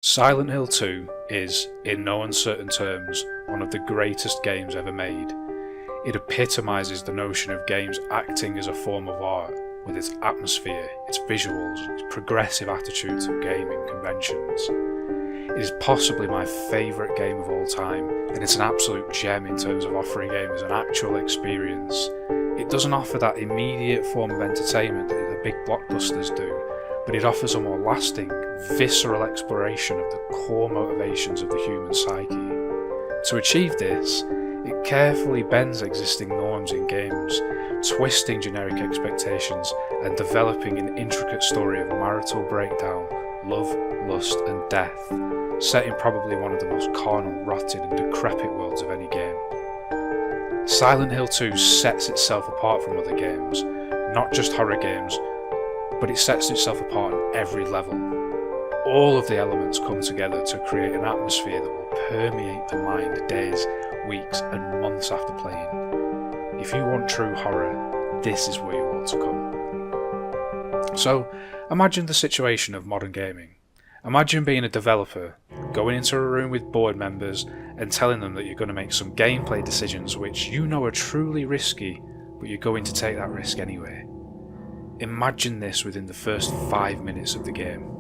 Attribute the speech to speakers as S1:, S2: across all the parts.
S1: Silent Hill 2 is, in no uncertain terms, one of the greatest games ever made. It epitomises the notion of games acting as a form of art, with its atmosphere, its visuals, and its progressive attitude to gaming conventions. It is possibly my favourite game of all time, and it's an absolute gem in terms of offering gamers an actual experience. It doesn't offer that immediate form of entertainment that the big blockbusters do, but it offers a more lasting, visceral exploration of the core motivations of the human psyche. To achieve this, it carefully bends existing norms in games, twisting generic expectations and developing an intricate story of marital breakdown, love, lust and death, set in probably one of the most carnal, rotted and decrepit worlds of any game. Silent Hill 2 sets itself apart from other games, not just horror games, but it sets itself apart on every level. All of the elements come together to create an atmosphere that will permeate the mind days, weeks and months after playing. If you want true horror, this is where you ought to come. So, imagine the situation of modern gaming. Imagine being a developer, going into a room with board members and telling them that you're going to make some gameplay decisions which you know are truly risky, but you're going to take that risk anyway. Imagine this within the first 5 minutes of the game.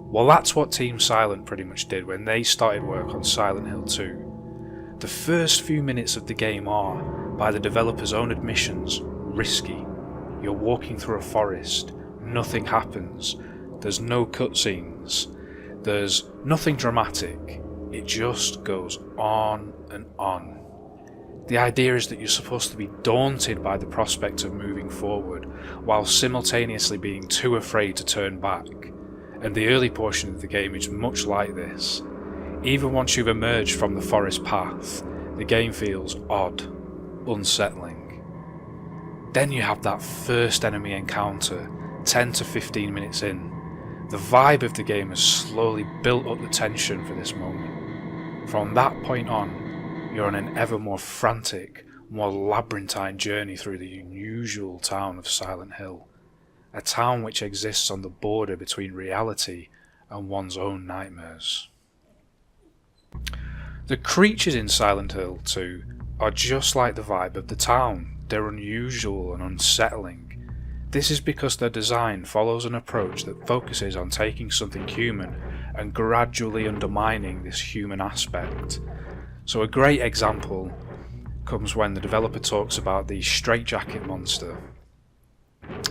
S1: Well, that's what Team Silent pretty much did when they started work on Silent Hill 2. The first few minutes of the game are, by the developer's own admissions, risky. You're walking through a forest, nothing happens, there's no cutscenes, there's nothing dramatic, it just goes on and on. The idea is that you're supposed to be daunted by the prospect of moving forward, while simultaneously being too afraid to turn back, and the early portion of the game is much like this. Even once you've emerged from the forest path, the game feels odd, unsettling. Then you have that first enemy encounter, 10 to 15 minutes in. The vibe of the game has slowly built up the tension for this moment. From that point on, you're on an ever more frantic, more labyrinthine journey through the unusual town of Silent Hill, a town which exists on the border between reality and one's own nightmares. The creatures in Silent Hill 2 are just like the vibe of the town. They're unusual and unsettling. This is because their design follows an approach that focuses on taking something human and gradually undermining this human aspect. So a great example comes when the developer talks about the straitjacket monster.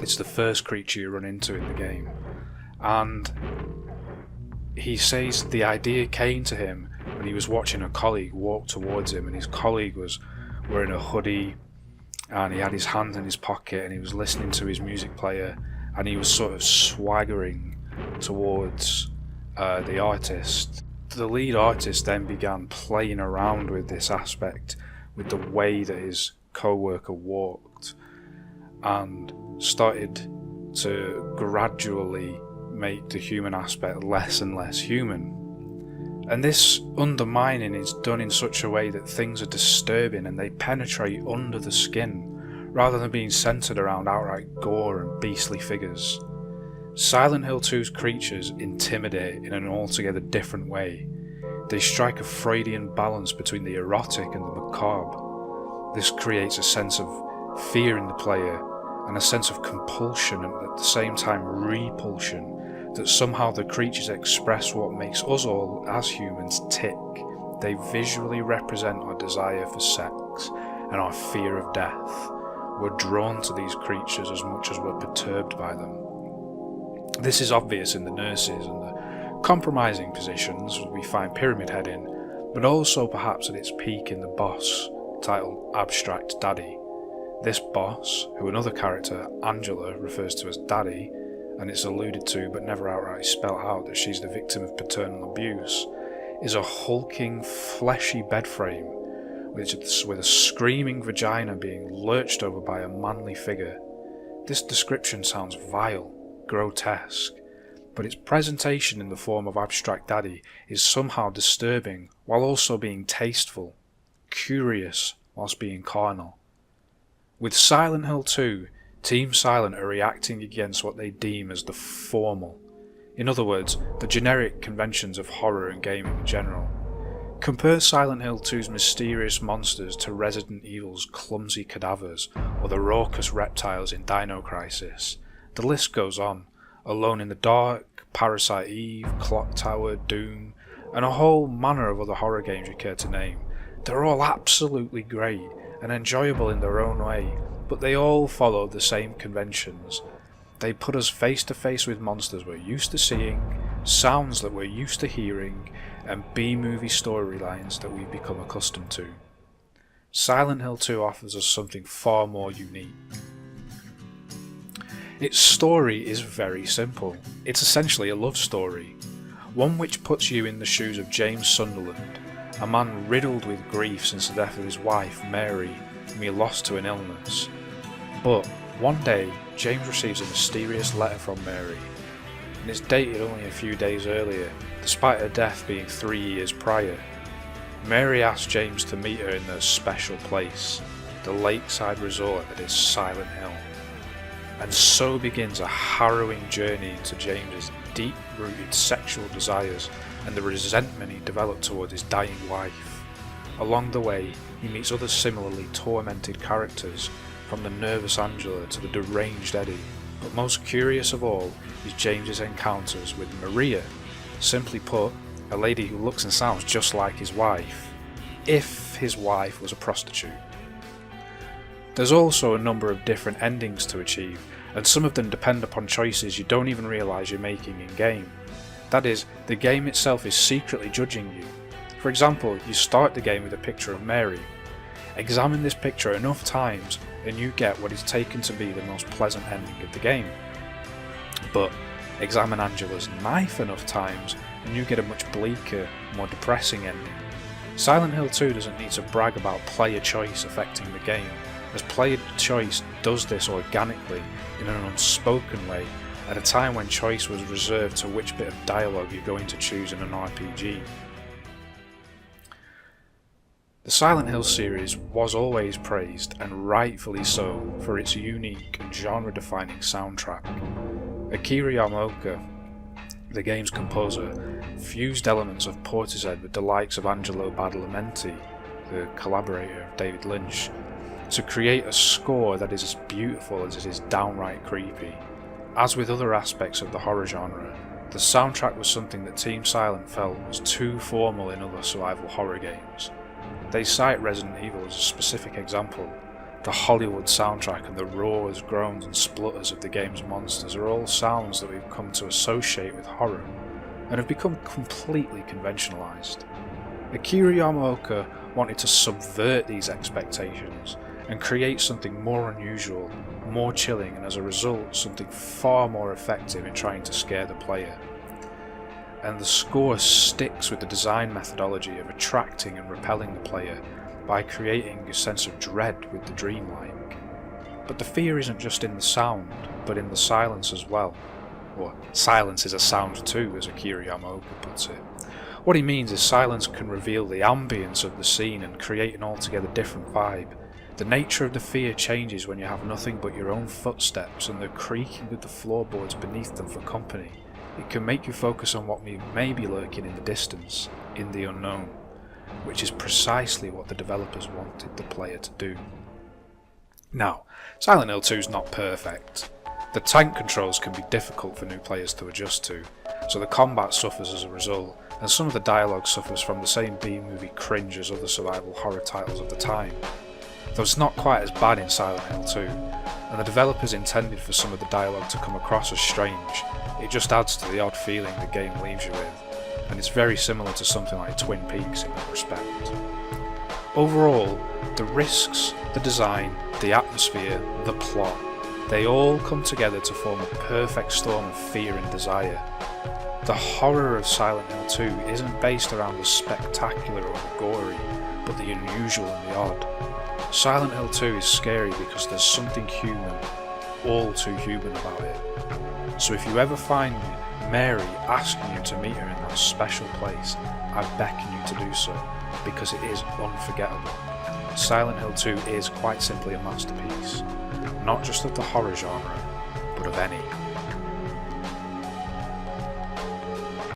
S1: It's the first creature you run into in the game, and he says the idea came to him when he was watching a colleague walk towards him, and his colleague was wearing a hoodie and he had his hand in his pocket and he was listening to his music player and he was sort of swaggering towards the artist. The lead artist then began playing around with this aspect, with the way that his co-worker walked, and started to gradually make the human aspect less and less human. And this undermining is done in such a way that things are disturbing and they penetrate under the skin, rather than being centred around outright gore and beastly figures. Silent Hill 2's creatures intimidate in an altogether different way. They strike a Freudian balance between the erotic and the macabre. This creates a sense of fear in the player and a sense of compulsion and at the same time repulsion, that somehow the creatures express what makes us all as humans tick. They visually represent our desire for sex and our fear of death. We're drawn to these creatures as much as we're perturbed by them. This is obvious in the nurses and the compromising positions we find Pyramid Head in, but also perhaps at its peak in the boss, titled Abstract Daddy. This boss, who another character, Angela, refers to as Daddy, and it's alluded to but never outright spelled out that she's the victim of paternal abuse, is a hulking, fleshy bed frame with a screaming vagina being lurched over by a manly figure. This description sounds vile, grotesque, but its presentation in the form of Abstract Daddy is somehow disturbing while also being tasteful, curious whilst being carnal. With Silent Hill 2, Team Silent are reacting against what they deem as the formal, In other words, the generic conventions of horror and gaming in general. Compare Silent Hill 2's mysterious monsters to Resident Evil's clumsy cadavers or the raucous reptiles in Dino Crisis. The list goes on. Alone in the Dark, Parasite Eve, Clock Tower, Doom, and a whole manner of other horror games you care to name. They're all absolutely great and enjoyable in their own way, but they all follow the same conventions. They put us face to face with monsters we're used to seeing, sounds that we're used to hearing, and B-movie storylines that we've become accustomed to. Silent Hill 2 offers us something far more unique. Its story is very simple. It's essentially a love story, one which puts you in the shoes of James Sunderland, a man riddled with grief since the death of his wife, Mary, whom he lost to an illness. But one day, James receives a mysterious letter from Mary, and it's dated only a few days earlier, despite her death being 3 years prior. Mary asks James to meet her in their special place, the lakeside resort that is Silent Hill. And so begins a harrowing journey into James's deep-rooted sexual desires and the resentment he developed towards his dying wife. Along the way, he meets other similarly tormented characters, from the nervous Angela to the deranged Eddie, but most curious of all is James's encounters with Maria, simply put, a lady who looks and sounds just like his wife, if his wife was a prostitute. There's also a number of different endings to achieve, and some of them depend upon choices you don't even realise you're making in-game. That is, the game itself is secretly judging you. For example, you start the game with a picture of Mary. Examine this picture enough times and you get what is taken to be the most pleasant ending of the game. But examine Angela's knife enough times and you get a much bleaker, more depressing ending. Silent Hill 2 doesn't need to brag about player choice affecting the game, as player choice does this organically in an unspoken way at a time when choice was reserved to which bit of dialogue you're going to choose in an RPG. The Silent Hill series was always praised, and rightfully so, for its unique and genre-defining soundtrack. Akira Yamaoka, the game's composer, fused elements of Portishead with the likes of Angelo Badalamenti, the collaborator of David Lynch, to create a score that is as beautiful as it is downright creepy. As with other aspects of the horror genre, the soundtrack was something that Team Silent felt was too formal in other survival horror games. They cite Resident Evil as a specific example. The Hollywood soundtrack and the roars, groans and splutters of the game's monsters are all sounds that we've come to associate with horror, and have become completely conventionalized. Akira Yamaoka wanted to subvert these expectations and create something more unusual, more chilling, and as a result something far more effective in trying to scare the player. And the score sticks with the design methodology of attracting and repelling the player by creating a sense of dread with the dreamlike. But the fear isn't just in the sound, but in the silence as well. Or silence is a sound too, as Akira Yamaoka puts it. What he means is silence can reveal the ambience of the scene and create an altogether different vibe. The nature of the fear changes when you have nothing but your own footsteps and the creaking of the floorboards beneath them for company. It can make you focus on what may be lurking in the distance, in the unknown, which is precisely what the developers wanted the player to do. Now, Silent Hill 2 is not perfect. The tank controls can be difficult for new players to adjust to, so the combat suffers as a result, and some of the dialogue suffers from the same B-movie cringe as other survival horror titles of the time. Though it's not quite as bad in Silent Hill 2, and the developers intended for some of the dialogue to come across as strange. It just adds to the odd feeling the game leaves you with, and it's very similar to something like Twin Peaks in that respect. Overall, the risks, the design, the atmosphere, the plot, they all come together to form a perfect storm of fear and desire. The horror of Silent Hill 2 isn't based around the spectacular or the gory, but the unusual and the odd. Silent Hill 2 is scary because there's something human, all too human about it. So if you ever find Mary asking you to meet her in that special place, I beckon you to do so, because it is unforgettable. Silent Hill 2 is quite simply a masterpiece, not just of the horror genre, but of any.